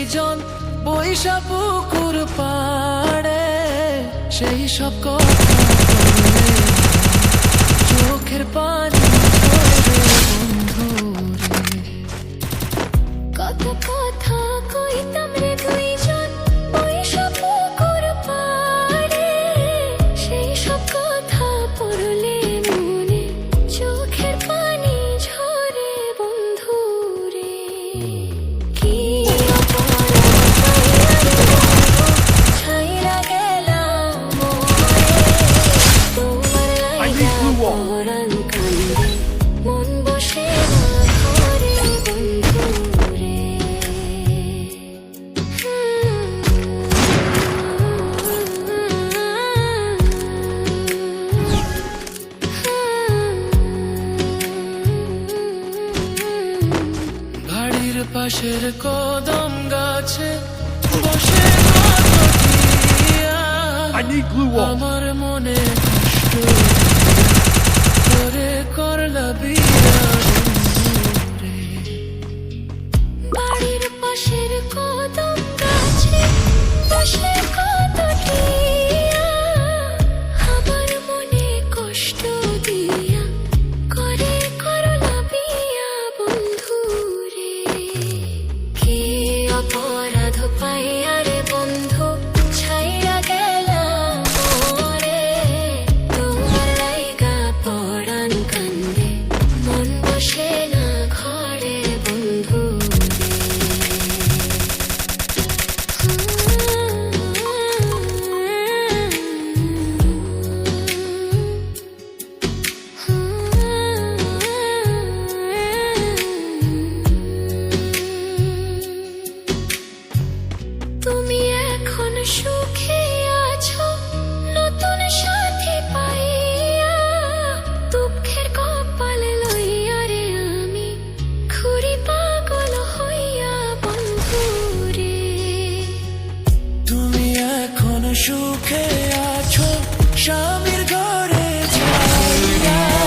দুইজন বৈশা পুকুর পাড়ে, সেই সব কথা বলে চোখের পানি ঝরে বন্ধুরে। কত কথা কইতাম রে দুইজন বৈশা পুকুর পাড়ে, সেই সব কথা পড়লে মনে চোখের পানি ঝরে বন্ধুরে। কি ছাইরা গেলাম তোমার লাইগা পরাণ কান্দে, মন বসে না ঘরে বন্ধুরে। বাড়ির পাশের কদম গাছে বসে কত টিয়া, আমার মনে কষ্ট